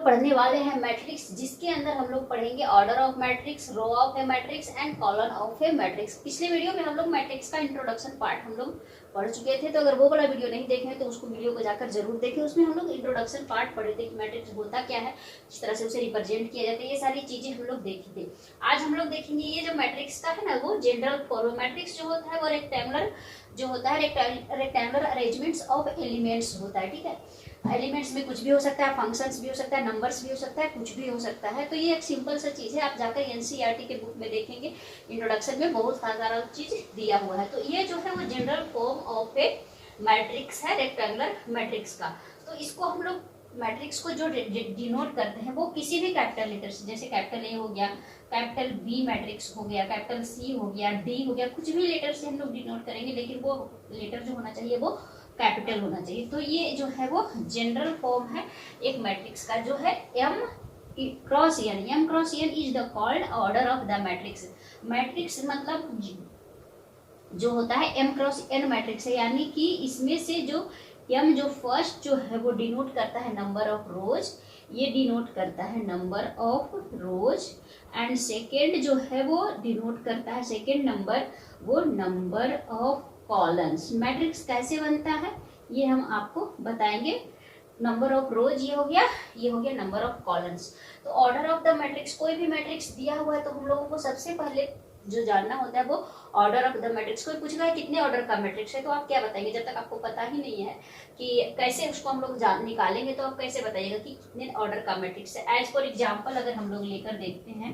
पढ़ने वाले हैं मैट्रिक्स, जिसके अंदर हम लोग पढ़ेंगे order of matrix, row of a matrix and column of a matrix. पिछले वीडियो में हम लोग मैट्रिक्स का इंट्रोडक्शन पार्ट हम लोग पढ़ चुके थे, तो अगर वो वाला वीडियो नहीं देखे तो उसको वीडियो को जाकर जरूर देखें। उसमें हम लोग इंट्रोडक्शन पार्ट पढ़े थे कि मैट्रिक्स होता क्या है, किस तरह से उसे रिप्रेजेंट किया जाता है, ये सारी चीजें हम लोग देखी थी। आज हम लोग देखेंगे ये जो मैट्रिक्स का है ना, वो जनरल फॉर्म। मैट्रिक्स जो होता है वो रेक्टेंगुलर जो होता है, रेक्टेंगुलर अरेंजमेंट्स ऑफ एलिमेंट्स होता है। ठीक है, एलिमेंट्स में कुछ भी हो सकता है, फंक्शंस भी हो सकता है, नंबर्स भी हो सकता है, कुछ भी हो सकता है। तो ये एक सिंपल सा चीज है, आप जाकर एनसीईआरटी के बुक में देखेंगे, इंट्रोडक्शन में बहुत सारा चीज दिया हुआ है। तो ये जो है वो general form of a matrix है, रेक्टेंगुलर मैट्रिक्स का। तो इसको हम लोग मैट्रिक्स को जो डिनोट करते हैं वो किसी भी कैपिटल लेटर से, जैसे कैपिटल ए हो गया, कैपिटल बी मैट्रिक्स हो गया, कैपिटल सी हो गया, डी हो गया, कुछ भी लेटर से हम लोग डिनोट करेंगे, लेकिन वो लेटर जो होना चाहिए वो कैपिटल होना चाहिए। तो ये जो है वो जनरल फॉर्म है एक मैट्रिक्स का, जो है M cross N. M cross N is the called order of the matrix. Matrix मतलब जो होता है एम क्रॉस एन मैट्रिक्स है, यानी कि इसमें से जो एम जो फर्स्ट जो है वो डिनोट करता है नंबर ऑफ रोज, ये डिनोट करता है number of rose, and second जो है वो डिनोट करता है सेकेंड नंबर, वो नंबर ऑफ कॉलम्स। मैट्रिक्स कैसे बनता है ये हम आपको बताएंगे। नंबर ऑफ रोज ये हो गया नंबर ऑफ कॉलम्स। तो ऑर्डर ऑफ द मैट्रिक्स, कोई भी मैट्रिक्स दिया हुआ है तो हम लोगों को सबसे पहले जो जानना होता है वो ऑर्डर ऑफ द मैट्रिक्स। कोई पूछ रहा है कितने ऑर्डर का मैट्रिक्स है, तो आप क्या बताएंगे? जब तक आपको पता ही नहीं है कि कैसे उसको हम लोग निकालेंगे, तो आप कैसे बताइएगा कि कितने ऑर्डर का मैट्रिक्स है। एज फॉर एग्जाम्पल अगर हम लोग लेकर देखते हैं,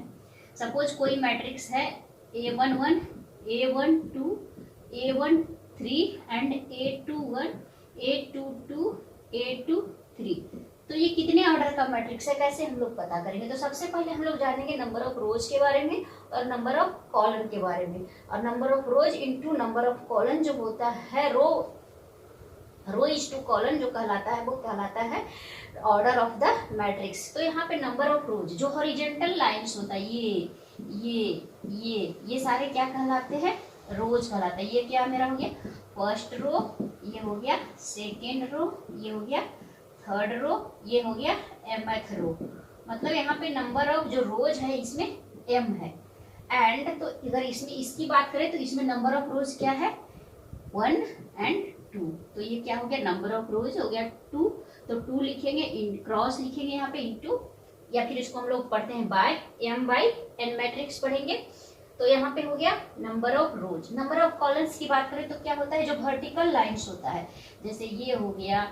सपोज कोई मैट्रिक्स है A11, A12, A13 and A21, A22, A23। तो ये कितने ऑर्डर का मैट्रिक्स है, कैसे हम लोग पता करेंगे? तो सबसे पहले हम लोग जानेंगे नंबर ऑफ रोज के बारे में और नंबर ऑफ कॉलम के बारे में। और number of rose into number of column जो होता है, रो इज टू कॉलम जो कहलाता है वो कहलाता है ऑर्डर ऑफ द मैट्रिक्स। तो यहाँ पे नंबर ऑफ रोज जो हॉरिजॉन्टल लाइंस होता है, ये सारे क्या कहलाते हैं? रोज कहलाता है। ये क्या मेरा हो गया फर्स्ट रो, ये हो गया सेकेंड रो, ये हो गया थर्ड रो, ये हो गया mth रो। मतलब यहाँ पे नंबर ऑफ जो रोज है इसमें m है। एंड तो अगर इसमें इसकी बात करें तो इसमें नंबर ऑफ रोज क्या है? 1 एंड 2। तो ये क्या हो गया? नंबर ऑफ रोज हो गया 2। तो 2 लिखेंगे, क्रॉस लिखेंगे यहाँ पे इनटू, या फिर इसको हम लोग पढ़ते हैं by m by n matrix पढ़ेंगे। तो यहाँ पे हो गया number of rows. Number of columns की बात करें तो क्या होता है? जो वर्टिकल लाइंस होता है, जैसे ये हो गया,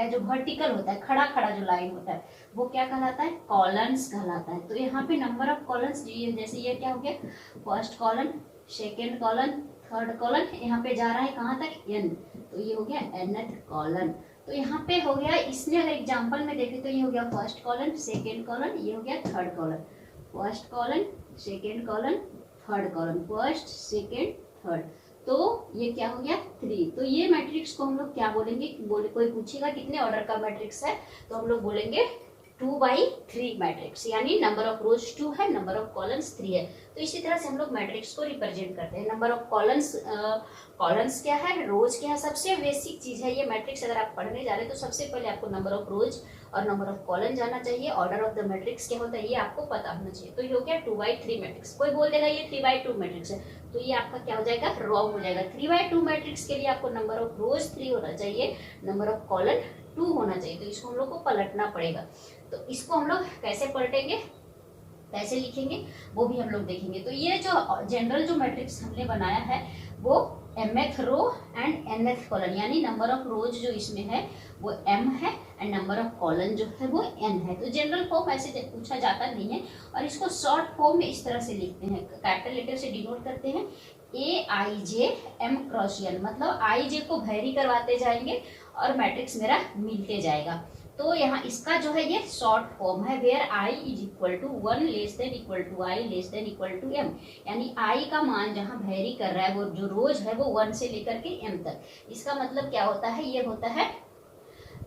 जो वर्टिकल होता है, खड़ा खड़ा जो लाइन होता है वो क्या कहलाता है? कॉलम्स कहलाता है। तो यहाँ पे नंबर ऑफ कॉलम्स जैसे ये क्या हो गया? First column, second column, third column, यहाँ पे जा रहा है कहाँ तक? n। तो ये हो गया nth कॉलम। तो यहाँ पे हो गया, इसमें अगर एग्जाम्पल में देखें तो ये हो गया फर्स्ट कॉलम, सेकेंड कॉलम, ये हो गया third column, first column, second column, third column, first second third. तो ये क्या हो गया 3। तो ये मैट्रिक्स को हम लोग क्या बोलेंगे? कोई पूछेगा कितने ऑर्डर का मैट्रिक्स है, तो हम लोग बोलेंगे 2/3 मैट्रिक्स, यानी नंबर ऑफ रोज 2 है, नंबर ऑफ कॉलम्स 3 है। तो इसी तरह से हम लोग मैट्रिक्स को रिप्रेजेंट करते हैं। नंबर ऑफ कॉलम्स क्या है, रोज क्या है, सबसे बेसिक चीज है ये मैट्रिक्स। अगर आप पढ़ने जा रहे हैं तो सबसे पहले आपको नंबर ऑफ रोज और नंबर ऑफ कॉलम जाना चाहिए। ऑर्डर ऑफ द मैट्रिक्स क्या होता है ये आपको पता होना चाहिए। तो ये हो गया 2/3 मैट्रिक्स। कोई बोल देगा ये 3/2 मैट्रिक्स है, तो ये आपका क्या हो जाएगा? रॉन्ग हो जाएगा। 3/2 मैट्रिक्स के लिए आपको नंबर ऑफ रोज 3 होना चाहिए, नंबर ऑफ कॉलम 2 होना चाहिए। तो इसको हम लोग को पलटना पड़ेगा। तो इसको हम लोग कैसे पलटेंगे, कैसे लिखेंगे, वो भी हम लोग देखेंगे। तो ये जो जनरल जो मैट्रिक्स हमने बनाया है वो mth row and nth column, यानी नंबर ऑफ रोज जो इसमें है वो m है एंड नंबर ऑफ कॉलम जो है वो n है। तो जनरल फॉर्म ऐसे पूछा जाता नहीं है, और इसको शॉर्ट फॉर्म में इस तरह से लिखते हैं, कैपिटल लेटर से डिनोट करते हैं AIJ m क्रॉस n। मतलब IJ को वेरी करवाते जाएंगे और मैट्रिक्स मेरा मिलते जाएगा। तो यहाँ इसका जो है ये शॉर्ट फॉर्म है, where I is equal to 1 less than equal to I less than equal to m। यानी I का मान जहाँ वेरी कर रहा है, वो जो रोज है वो 1 से लेकर के m तक। इसका मतलब क्या होता है? ये होता है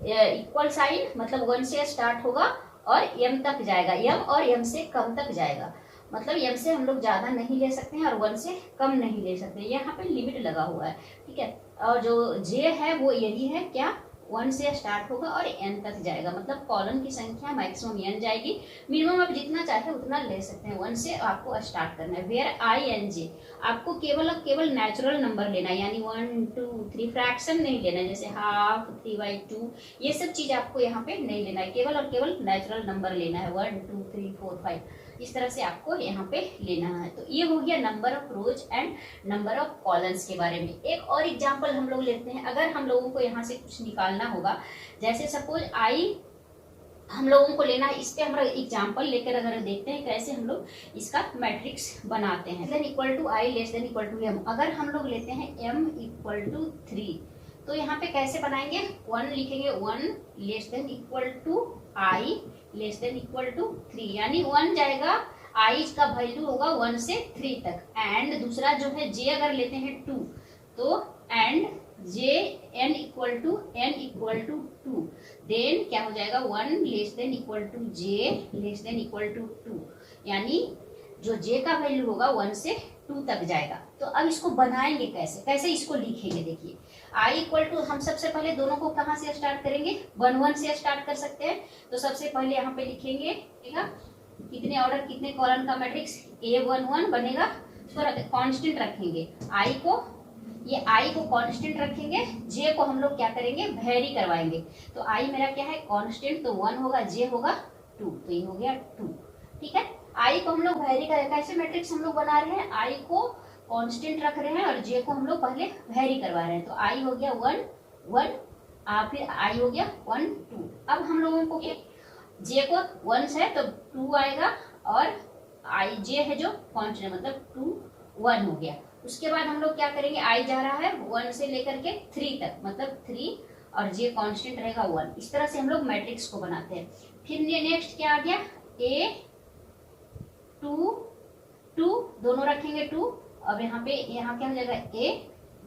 इक्वल साइन, मतलब 1 से स्टार्ट होगा और m तक जाएगा, m और m से कम तक जाएगा। मतलब m से हम लोग ज्यादा नहीं ले सकते हैं और 1 से कम नहीं ले सकते, यहाँ पे लिमिट लगा हुआ है। ठीक है, और जो j है वो यही है क्या? 1 से स्टार्ट होगा और n तक जाएगा, मतलब कॉलम की संख्या मैक्सिमम n जाएगी, मिनिमम आप जितना चाहे उतना ले सकते हैं। 1 से आपको स्टार्ट करना है। वेयर i n j आपको केवल नेचुरल नंबर लेना है, यानी 1 2 3 फ्रैक्शन नहीं लेना है, जैसे हाफ 3/2 ये सब चीज आपको यहाँ पे नहीं लेना है, केवल और केवल नेचुरल नंबर लेना है। 1 2 3 4 5 इस तरह से आपको यहाँ पे लेना है। तो ये हो गया number of rose and number of columns के बारे में। एक और एग्जांपल हम लोग लेते हैं, अगर हम लोगों को यहाँ से कुछ निकालना होगा, जैसे सपोज आई हम लोगों को लेना है, इस पे हम एग्जांपल लेकर अगर देखते हैं कैसे हम लोग इसका मैट्रिक्स बनाते हैं। Then equal to I less than equal to M, अगर हम लोग लेते हैं m इक्वल टू 3 तो यहाँ पे कैसे बनाएंगे, 1 लिखेंगे, 1 less than equal to I less than equal to 3, यानी 1 जाएगा, आई का वैल्यू होगा 1 से 3 तक, एंड दूसरा जो है j अगर लेते हैं 2 तो and j n equal to 2, then क्या हो जाएगा 1 less than equal to j less than equal to 2, यानी जो j का वैल्यू होगा 1 से 2 तक जाएगा। तो अब इसको बनाएंगे कैसे, कैसे इसको लिखेंगे, देखिए i इक्वल टू, हम सबसे पहले दोनों को कहाँ से स्टार्ट करेंगे, 1 1 से स्टार्ट कर सकते हैं। तो सबसे पहले यहाँ पे लिखेंगे कितने ऑर्डर कितने कॉलम का मैट्रिक्स, A11 बनेगा, उसको कांस्टेंट रखेंगे, i को, ये i को कांस्टेंट रखेंगे, j को हम लोग क्या करेंगे वेरी करवाएंगे। तो i मेरा क्या है कांस्टेंट, तो 1 होगा, j होगा 2, तो ये हो गया 2, ठीक है। i को हम लोग वेरी करें, कैसे मैट्रिक्स हम लोग बना रहे हैं, i को कांस्टेंट रख रहे हैं और j को हम लोग पहले वेरी करवा रहे हैं। तो i हो गया 1 1, फिर i हो गया 1 2। अब हम लोगों को j को 1 है तो 2 आएगा, और i j है जो कांस्टेंट मतलब 2 1 हो गया। उसके बाद हम लोग क्या करेंगे, i जा रहा है 1 से लेकर के 3 तक, मतलब 3 और j कांस्टेंट रहेगा 1। इस तरह से हम लोग मैट्रिक्स को बनाते हैं। फिर नेक्स्ट क्या आ गया, a 2 दोनों रखेंगे 2, अब यहाँ क्या हो जाएगा a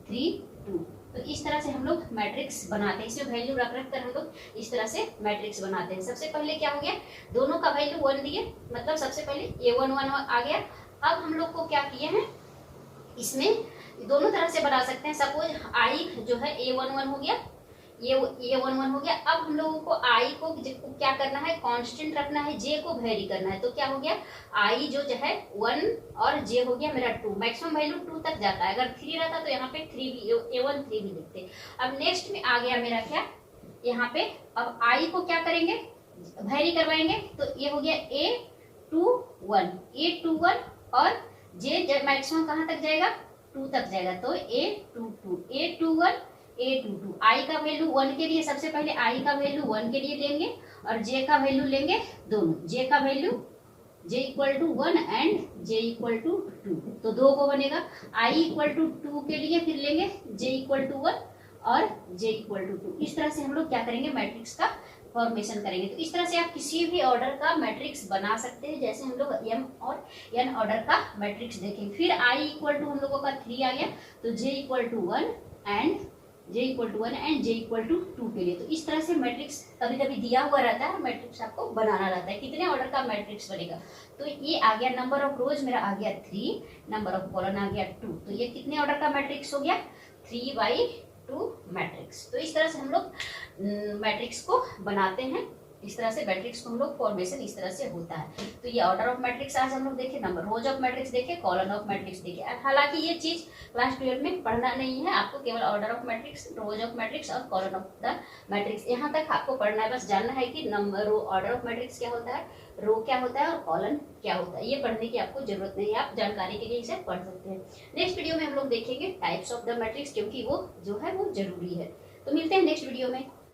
3 2। तो इस तरह से हम लोग मैट्रिक्स बनाते हैं, इसमें वैल्यू रख कर हम लोग इस तरह से मैट्रिक्स बनाते हैं। सबसे पहले क्या हो गया, दोनों का वैल्यू 1 दिए, मतलब सबसे पहले A11 आ गया। अब हम लोग को क्या किए हैं, इसमें दोनों तरह से बना सकते हैं। सपोज i जो है A11 हो गया, ये A11 हो गया। अब हम लोगों को i को क्या करना है, कांस्टेंट रखना है, j को वेरी करना है। तो क्या हो गया, i जो है 1 और j हो गया मेरा 2, मैक्सिमम वैल्यू 2 तक जाता है। अगर 3 रहता तो यहाँ पे 3 भी A1 3 भी लिखते। अब नेक्स्ट में आ गया मेरा क्या, यहाँ पे अब i को क्या करेंगे वेरी करवाएंगे, तो ये हो गया A21 और j मैक्सिमम कहाँ तक जाएगा 2 तक जाएगा, तो A21 i का वैल्यू 1 के लिए, सबसे पहले i का वैल्यू 1 के लिए लेंगे और j का वैल्यू लेंगे दोनों, j का value j equal to 1 and j equal to 2, तो 2 को बनेगा। i इक्वल टू 2 के लिए फिर लेंगे j इक्वल टू 1 और j इक्वल टू 2। इस तरह से हम लोग क्या करेंगे, मैट्रिक्स का फॉर्मेशन करेंगे। तो इस तरह से आप किसी भी ऑर्डर का मैट्रिक्स बना सकते हैं, जैसे हम लोग m और n ऑर्डर का मैट्रिक्स देखेंगे। फिर i इक्वल टू हम लोगों का 3 आ गया, तो j equal to 1 and j equal to 2 के लिए। तो इस तरह से मैट्रिक्स कभी कभी दिया हुआ रहता है, मैट्रिक्स आपको बनाना रहता है, कितने ऑर्डर का मैट्रिक्स बनेगा। तो ये आ गया नंबर ऑफ रोज मेरा आ गया 3, नंबर ऑफ कॉलम आ गया 2, तो ये कितने ऑर्डर का मैट्रिक्स हो गया 3/2 मैट्रिक्स। तो इस तरह से हम लोग मैट्रिक्स को बनाते हैं, इस तरह से मैट्रिक्स को हम लोग फॉर्मेशन इस तरह से होता है। तो ये ऑर्डर ऑफ मैट्रिक्स आज हम लोग देखे, नंबर रोज ऑफ मैट्रिक्स देखे, कॉलम ऑफ मैट्रिक्स देखे। हालांकि ये चीज क्लास 12 में पढ़ना नहीं है, आपको केवल order of matrix, rose of matrix और कॉलम ऑफ द मैट्रिक्स यहाँ तक आपको पढ़ना है। बस जानना है कि नंबर ऑर्डर ऑफ मैट्रिक्स क्या होता है, रो क्या होता है और कॉलम क्या होता है। ये पढ़ने की आपको जरूरत नहीं है, आप जानकारी के लिए इसे पढ़ सकते हैं। नेक्स्ट वीडियो में हम लोग देखेंगे टाइप्स ऑफ द मैट्रिक्स, क्योंकि वो जो है वो जरूरी है। तो मिलते हैं नेक्स्ट वीडियो में।